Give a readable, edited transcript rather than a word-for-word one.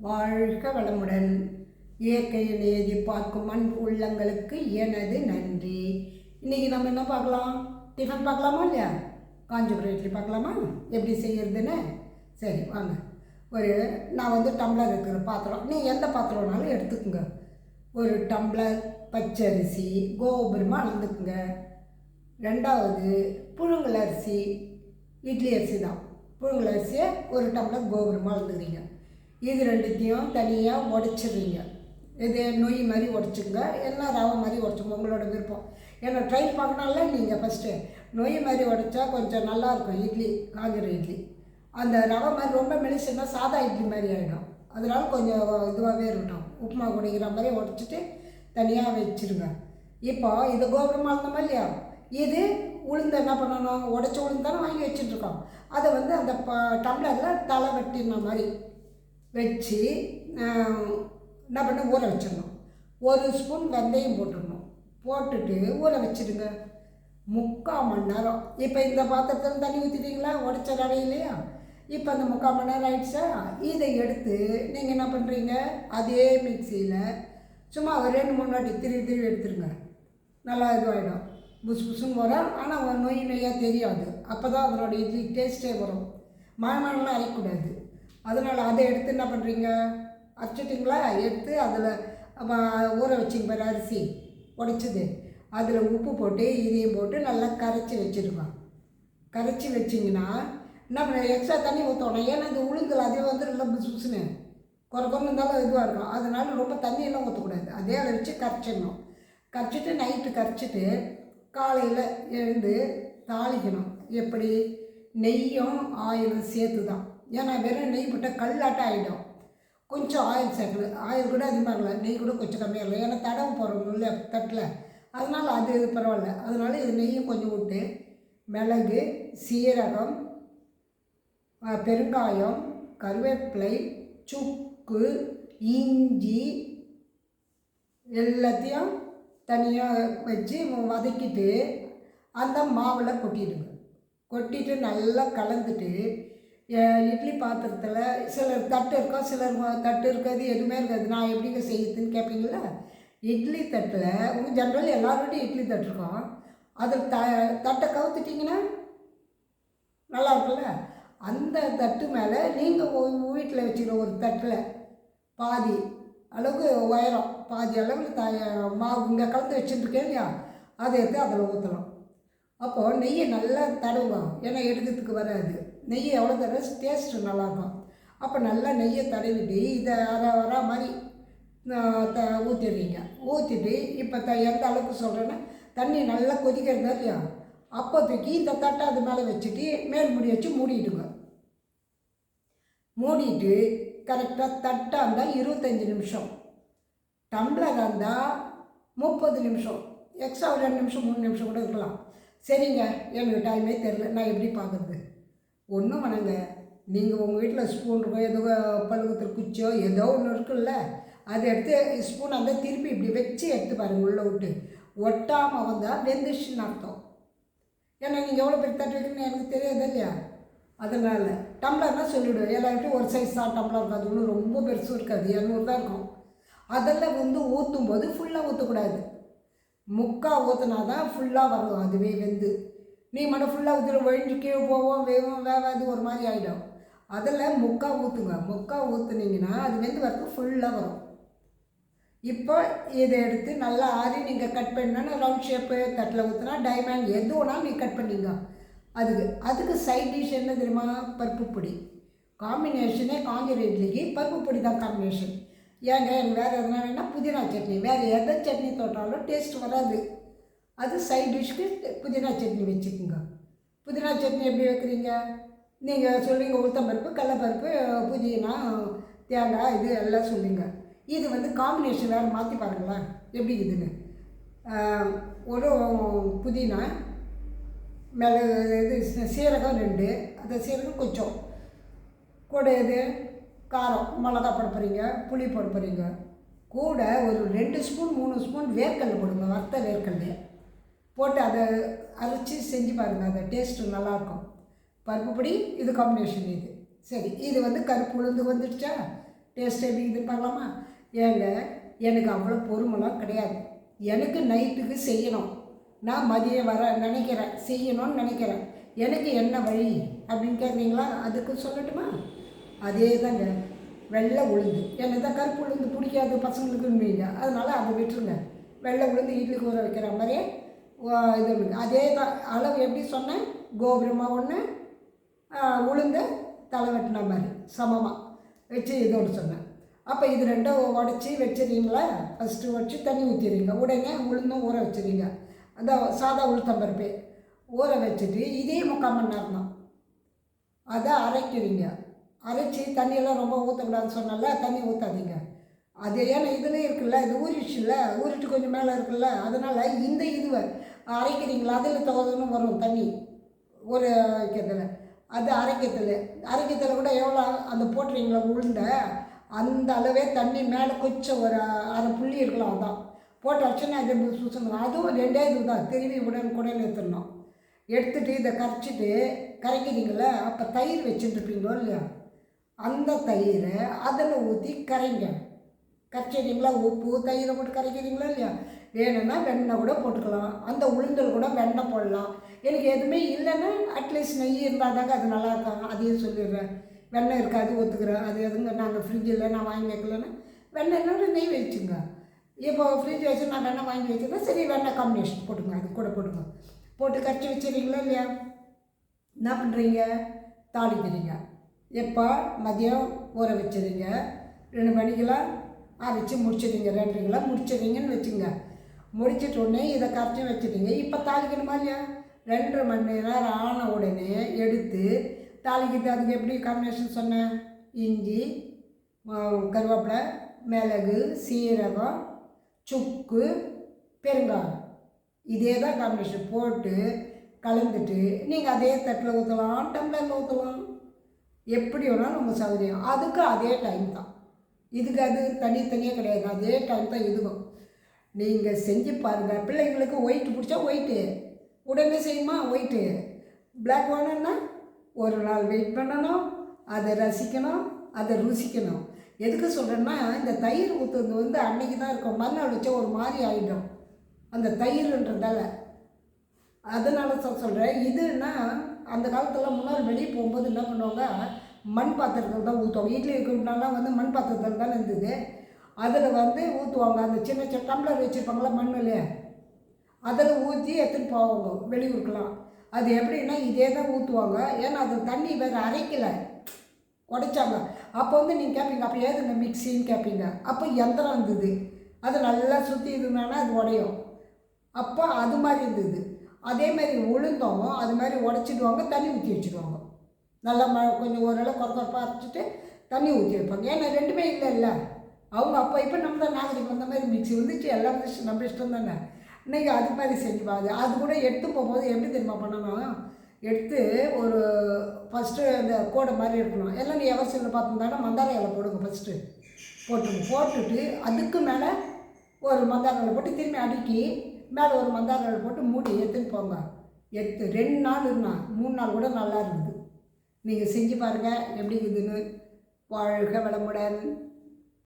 வாழ்க வளமுடன். இயற்கையை நேதி பார்க்கும் மண் உள்ளங்களுக்கு எனது நன்றி. இன்றைக்கி நம்ம என்ன பார்க்கலாம்? டிஃபன் பார்க்கலாமா இல்லையா? காஞ்சிபுரம் இட்லி பார்க்கலாமா எப்படி செய்கிறதுன்னு? சரி வாங்க. நான் டம்ளர் இருக்கிற பாத்திரம், நீங்கள் எந்த பாத்திரம்னாலும் எடுத்துக்கோங்க. ஒரு டம்ளர் பச்சரிசி கோபுரமாக அளந்துக்குங்க. ரெண்டாவது புழுங்கல் அரிசி, இட்லி அரிசி தான். புழுங்கல் அரிசியை ஒரு டம்ளர் கோபுரமாக அளந்துக்கிறீங்க. இது ரெண்டுத்தையும் தனியாக உடச்சிடுறீங்க. இது நொய் மாதிரி உடச்சிங்க, எல்லாம் ரவை மாதிரி உடச்சுங்க, உங்களோட விருப்பம். ஏன்னா ட்ரை பார்க்கணும்ல. நீங்கள் ஃபஸ்ட்டு நொய் மாதிரி உடச்சா கொஞ்சம் நல்லாயிருக்கும் இட்லி, காஞ்சிர இட்லி. அந்த ரவை மாதிரி ரொம்ப மெலிசுன்னா சாதா இட்லி மாதிரி ஆகிடும். அதனால கொஞ்சம் இதுவாகவே இருக்கட்டும். உப்புமா குடிக்கிற மாதிரி உடச்சிட்டு தனியாக வச்சுருங்க. இப்போ இது கோபுரமாக இருந்தோமா இல்லையா? இது உளுந்து என்ன பண்ணணும்? உடச்ச உளுந்து தானே வாங்கி வச்சுட்ருக்கோம். அதை அந்த டம்ளரில் தலை வெட்டின மாதிரி வச்சு என்ன பண்ண ஊற வச்சிடணும். ஒரு ஸ்பூன் வெந்தயம் போட்டுடணும். போட்டுட்டு ஊற வச்சுடுங்க 3/4 மணி நேரம். இப்போ இந்த பாத்திரத்தில் தண்ணி ஊற்றிட்டீங்களா உடச்ச ரவையிலையா? இப்போ அந்த 3/4 மணி நேரம் ஆகிடுச்சா? இதை எடுத்து நீங்கள் என்ன பண்ணுறீங்க? அதே மிக்சியில் சும்மா ஒரு 2-3 வாட்டி திருவி எடுத்துருங்க. நல்லா இதுவாகிடும். புசு புசுன்னு வரும். ஆனால் நொய் நொய்யாக தெரியாது. அப்போ தான் அதனோட இட்லி டேஸ்ட்டே வரும். மழை அரைக்கூடாது. அதனால் அதை எடுத்து என்ன பண்ணுறீங்க? அரைச்சிட்டிங்களா? எடுத்து அதில் ஊற வச்சிங்க பாரு அரிசி உடைச்சது, அதில் உப்பு போட்டு இதையும் போட்டு நல்லா கரைச்சி வச்சுருங்க. கரைச்சி வச்சிங்கன்னா என்ன பண்ண, எக்ஸ்ட்ரா தண்ணி ஊற்றணும். ஏன்னா இந்த உளுந்தல் அதே ரொம்ப புசுன்னு குறைக்கணும் இருந்தாலும் இதுவாக இருக்கும். அதனால் ரொம்ப தண்ணியெல்லாம் ஊற்றக்கூடாது. அதே அதை வச்சு கரைச்சிடணும். கரைச்சிட்டு நைட்டு கரைச்சிட்டு காலையில் எழுந்து தாளிக்கணும். எப்படி? நெய்யும் ஆயிலும் சேர்த்து தான். ஏன்னா வெறும் நெய் போட்டால் கல்லாட்டம் ஆகிடும். கொஞ்சம் ஆயில் சேர்க்கணும். ஆயில் கூட அதிகமாக இல்லை, நெய் கூட கொஞ்சம் கம்மியாக இல்லை. ஏன்னா தடவை போடுறோம் இல்லை தட்டில், அதனால் அது பரவாயில்ல. அதனால் இது நெய்யும் கொஞ்சம் விட்டு மிளகு, சீரகம், பெருங்காயம், கருவேப்பிலை, சுக்கு, இஞ்சி எல்லாத்தையும் தனியாக வச்சு வதக்கிட்டு அந்த மாவில் கொட்டிடுங்க. கொட்டிட்டு நல்லா கலந்துட்டு இட்லி பாத்திரத்தில் சிலர் தட்டு இருக்கோம், சிலர் தட்டு இருக்காது, எதுவுமே இருக்காது. நான் எப்படிங்க செய்யுதுன்னு கேட்பீங்களா? இட்லி தட்டில் உங்கள் ஜென்ரல் எல்லாருக்கிட்டையும் இட்லி தட்டு இருக்கோம். அதில் தட்டை கவுத்துட்டிங்கன்னா நல்லா இருக்குல்ல? அந்த தட்டு மேலே நீங்கள் வீட்டில் வச்சுக்கிற ஒரு தட்டில் பாதி அளவுக்கு உயரம், பாதி அளவில் மாவு இங்கே கலந்து வச்சுட்டுருக்கேன் இல்லையா? அதை எடுத்து அதில் ஊற்றலாம். அப்போது நெய்யை நல்லா தடவுவோம். ஏன்னா எடுக்கிறதுக்கு வராது. நெய் எவ்வளோ தடவை டேஸ்ட்டு நல்லாயிருக்கும். அப்போ நல்லா நெய்யை தடவிட்டு இதை வர மாதிரி ஊற்றிடுறீங்க. ஊற்றிட்டு இப்போ எந்த அளவுக்கு சொல்கிறேன்னா, தண்ணி நல்லா கொதிக்கிறதா இல்லையா? அப்போ தூக்கி இந்த தட்டை அது மேலே வச்சுட்டு மேல் மூடி வச்சு மூடிடுங்க. மூடிட்டு கரெக்டாக தட்டாக இருந்தால் 25 நிமிஷம், டம்ளராக இருந்தால் 30 நிமிஷம், எக்ஸ்ட்ரா ஒரு 2 நிமிஷம் 3 நிமிஷம் கூட இருக்கலாம். சரிங்க, எனக்கு டைமே தெரில, நான் எப்படி பார்க்குறது? ஒன்றும் வேணாங்க. நீங்கள் உங்கள் வீட்டில் ஸ்பூன் இருக்கோ, ஏதோ பழுகுத்துற குச்சியோ ஏதோ ஒன்று இருக்குல்ல, அதை எடுத்து ஸ்பூன் திருப்பி இப்படி வச்சு எடுத்து பாருங்கள். உள்ளே விட்டு ஒட்டாமல் வந்தால் வெந்துச்சுன்னு அர்த்தம். ஏன்னா நீங்கள் எவ்வளோ பேர் தட்டு வைக்கணும்னு எனக்கு தெரியாது இல்லையா? அதனால் டம்ளர்னால் சொல்லிவிடுவேன். எல்லாருக்கிட்டையும் ஒரு சைஸ் தான் டம்ளர் இருக்காது, ஒன்றும் ரொம்ப பெருசும் இருக்காது, 200 தான் இருக்கும். அதில் ஊற்றும் போது ஃபுல்லாக ஊற்றக்கூடாது. முக்கால் ஊற்றினா தான் ஃபுல்லாக வரும். அதுவே வெந்து நீ மட்டும் ஃபுல்லாக ஊற்றிட வழிஞ்சு கீழே போவோம், வேவாது, ஒரு மாதிரி ஆகிடும். அதில் முக்கால் ஊற்றுங்க. முக்கால் ஊற்றுனீங்கன்னா அது வெந்து வரது ஃபுல்லாக வரும். இப்போ இதை எடுத்து நல்லா ஆறி நீங்கள் கட் பண்ணணும். ரவுண்ட் ஷேப்பு தட்டில் ஊற்றினா டைமண்ட் எது வேணாலும் நீங்கள் கட் பண்ணிங்க. அதுக்கு சைட் டிஷ் என்ன தெரியுமா? பருப்பு பொடி. காம்பினேஷனே காஞ்சிர இட்லிக்கு பருப்பு பொடி தான் காம்பினேஷன். ஏங்க எனக்கு வேறு எதுனா வேணால் புதினா சட்னி, வேறு எதை சட்னி தொட்டாலும் டேஸ்ட் வராது. அது சைட் டிஷ்க்கு புதினா சட்னி வச்சுக்கோங்க. புதினா சட்னி எப்படி வைக்கிறீங்க? நீங்கள் சொல்லுவீங்க உளுத்தம்பருப்பு, கடலைப்பருப்பு, புதினா, தேங்காய், இது எல்லாம் சொல்லுங்க. இது காம்பினேஷன் வேறு மாற்றி பாருங்களேன் எப்படி இதுன்னு. ஒரு புதினா, மிளகு, இது சீரகம் 2, அந்த சீரகம் கொஞ்சம் கூட, இது காரம், மிளகா போட போகிறீங்க, புளி போட போகிறீங்க, கூட ஒரு 2 ஸ்பூன் 3 ஸ்பூன் வேர்க்கடலை போடுங்க. வறுத்த வேர்க்கடலையை போட்டு அதை அரைச்சி செஞ்சு பாருங்கள். அந்த டேஸ்ட்டு நல்லாயிருக்கும். பருப்பு பொடி இது காம்பினேஷன் இது. சரி, இது கருப்பு உளுந்து வந்துடுச்சா? டேஸ்ட் எப்படி இருக்குதுன்னு பார்க்கலாமா? ஏங்க எனக்கு அவ்வளோ பொறுமைலாம் கிடையாது. எனக்கு நைட்டுக்கு செய்யணும், நான் மதியம் வர நினைக்கிறேன், செய்யணும்னு நினைக்கிறேன், எனக்கு என்ன வழி அப்படின்னு கேட்குறீங்களா? அதுக்கு சொல்லட்டுமா? அதே தாங்க, வெள்ளை உளுந்து. எனக்கு தான் கருப்பு உளுந்து பிடிக்காது பசங்களுக்குன்னு, அதனால் அதை விட்டுருங்க. வெள்ளை உளுந்து இட்லிக்கு ஊற வைக்கிற மாதிரியே இது ஒன்று. அதே தான் அளவு எப்படி சொன்னேன், கோபுரமாக ஒன்று உளுந்து தலை வெட்டின மாதிரி சமமாக வச்சு இதோடு சொன்னேன். அப்போ இது ரெண்டும் உடச்சி வச்சுருவீங்களா? ஃபஸ்ட்டு உடச்சி தண்ணி ஊற்றிடுவீங்க. உடனே உளுந்தும் ஊற வச்சுருவீங்க. அந்த சாதா உளுத்தம்பருப்பு ஊற வச்சுட்டு இதே 3/4 மணி நேரம் தான் அதை அரைக்கிறீங்க. அரைச்சி தண்ணியெல்லாம் ரொம்ப ஊற்றக்கூடாதுன்னு சொன்னால தண்ணி ஊற்றாதீங்க. அது ஏன்னா இதுலேயே இருக்குல்ல, இது ஊறிடுச்சுல்ல, ஊறிட்டு கொஞ்சம் மேலே இருக்குல்ல, அதனால் இந்த இதுவை அரைக்கிறீங்களா அதில் தோதணும் வரும் தண்ணி ஊற வைக்கிறதுல. அது அரைக்கிறதுல கூட எவ்வளோ அந்த போட்டுறீங்களா உளுண்டை, அந்த அளவே தண்ணி மேலே கொஞ்சம் ஒரு அரை புள்ளி இருக்கலாம். அதான் போட்டு வச்சோன்னா அது சுசணும். அதுவும் 2 இது தான், திரும்பி உடனே எடுத்துடணும். எடுத்துகிட்டு இதை கரைக்கிறீங்கள, அப்போ தயிர் வச்சுட்டுருப்பீங்களோ இல்லையா, அந்த தயிரை அதில் ஊற்றி கரைச்சிடுறீங்களா? உப்பு தயிரை போட்டு கரைக்கிறீங்களா இல்லையா? வேணும்னா வெண்ணெய் கூட போட்டுக்கலாம், அந்த உளுந்தல் கூட வெண்ணெய் போடலாம். எனக்கு எதுவுமே இல்லைன்னா அட்லீஸ்ட் நெய் இருந்தால் தாங்க அது நல்லா இருக்காங்க. அதையும் சொல்லிடுறேன். வெண்ணெய் இருக்காது ஒத்துக்கிறேன். அது எதுங்க நாங்கள் ஃப்ரிட்ஜில் நான் வாங்கி வைக்கலன்னா வெண்ணெய்னோட நெய் வச்சுங்க. இப்போ ஃப்ரிட்ஜ் வச்சு நான் வெண்ணெய் வாங்கி வச்சுருந்தேன், சரி வெண்ணெய் காம்பினேஷன் போட்டுங்க, அது கூட போட்டு கரைச்சி வச்சுருங்களா இல்லையா? என்ன பண்ணுறீங்க? தாளிக்கிறீங்க. எப்போ? மதியம் ஊற வச்சுருங்க, 2 மணிக்கெல்லாம் அரைச்சி முடிச்சிடுங்க, 2 கிலோ முடிச்சிடுங்கன்னு வச்சுங்க. முடிச்சிட்டோடனே இதை கரைச்சி வச்சுட்டீங்க. இப்போ தாளிக்கணுமா இல்லையா? 2.5 மணி நேரம் ஆன உடனே எடுத்து தாளிக்கிறது. அதுக்கு எப்படி காம்பினேஷன் சொன்னேன்? இஞ்சி, கருவேப்பிலை, மிளகு, சீரகம், சுக்கு, பெருங்காயம், இதே தான் காம்பினேஷன் போட்டு கலந்துட்டு நீங்கள் அதே தட்டில் ஊற்றலாம், டம்ளரில் ஊற்றலாம், எப்படி வேணாலும் உங்கள் சௌகரியம். அதுக்கு அதே டைம் தான். இதுக்கு அது தனித்தனியாக கிடையாது, அதே டைம் தான் இதுவும். நீங்கள் செஞ்சு பாருங்கள். பிள்ளைங்களுக்கு ஒயிட் பிடிச்சா ஒயிட்டு உடனே செய்யுமா? ஒயிட்டு. பிளாக் வேணும்னா ஒரு நாள் வெயிட் பண்ணணும், அதை ரசிக்கணும், அதை ருசிக்கணும். எதுக்கு சொல்கிறேன்னா, இந்த தயிர் ஊற்றுறது அன்றைக்கி தான் இருக்கும், மறுநாள் வச்சா ஒரு மாதிரி ஆகிடும் அந்த தயிர்ன்றதால. அதனால சொல்கிறேன். இதுன்னா அந்த காலத்தில் முன்னாள் வெளியே போகும்போது என்ன பண்ணுவாங்க, மண் பாத்திரத்தில் தான் ஊற்றுவாங்க. இட்லி இருக்கிறதுனால மண் பாத்திரத்தில் தானே இருந்தது, அதில் ஊற்றுவாங்க. அந்த சின்ன டம்ளர் வச்சுருப்பாங்களா மண்ணில், அதில் ஊற்றி எடுத்துன்னு போவாங்க வெளியூருக்கெலாம். அது எப்படின்னா இதே தான் ஊற்றுவாங்க. ஏன்னா அது தண்ணி வேறு அரைக்கலை, உடைச்சாங்க. அப்போ நீங்கள் கேட்பீங்க, அப்போ ஏதுங்க மிக்சின்னு கேட்பீங்க. அப்போ யந்திரம் இருந்தது, அது நல்லா சுற்றி இருந்தானா அது உடையும். அப்போ அது மாதிரி இருந்தது. அதேமாதிரி உளுந்தோம் அது மாதிரி உடச்சிடுவாங்க, தண்ணி ஊற்றி வச்சுடுவாங்க. நல்லா கொஞ்சம் ஓரளவு கொரப்பாக அரைச்சிட்டு தண்ணி ஊற்றி வைப்பாங்க. ஏன்னா 2மே இல்லை அவங்க. அப்போ இப்போ நம்ம தான் நாகரிகம் வந்த மாதிரி மிக்சி வந்துச்சு, எல்லாம் வந்துச்சு, நம்ம இஷ்டம் தானே. இன்றைக்கி அது மாதிரி செஞ்சுப்பாங்க. அது கூட எடுத்து போகும்போது எப்படி தெரியுமா பண்ணணும், எடுத்து ஒரு ஃபஸ்ட்டு அந்த கோடை மாதிரி இருக்கணும். எல்லாம் நீ அவசியம் பார்த்துருந்தாங்கன்னா மந்தார இலை போடுங்க. ஃபஸ்ட்டு போட்டுட்டு அதுக்கு மேலே ஒரு மந்தார இலை போட்டு திரும்பி அடுக்கி மேலே ஒரு மந்தார இலை போட்டு மூடி எடுத்துன்னு போங்க. 2 நாள் இருந்தால் 3 நாள் கூட நல்லா இருக்குது. நீங்கள் செஞ்சு பாருங்கள் எப்படி இருக்குதுன்னு. வாழ்க வளமுடன்.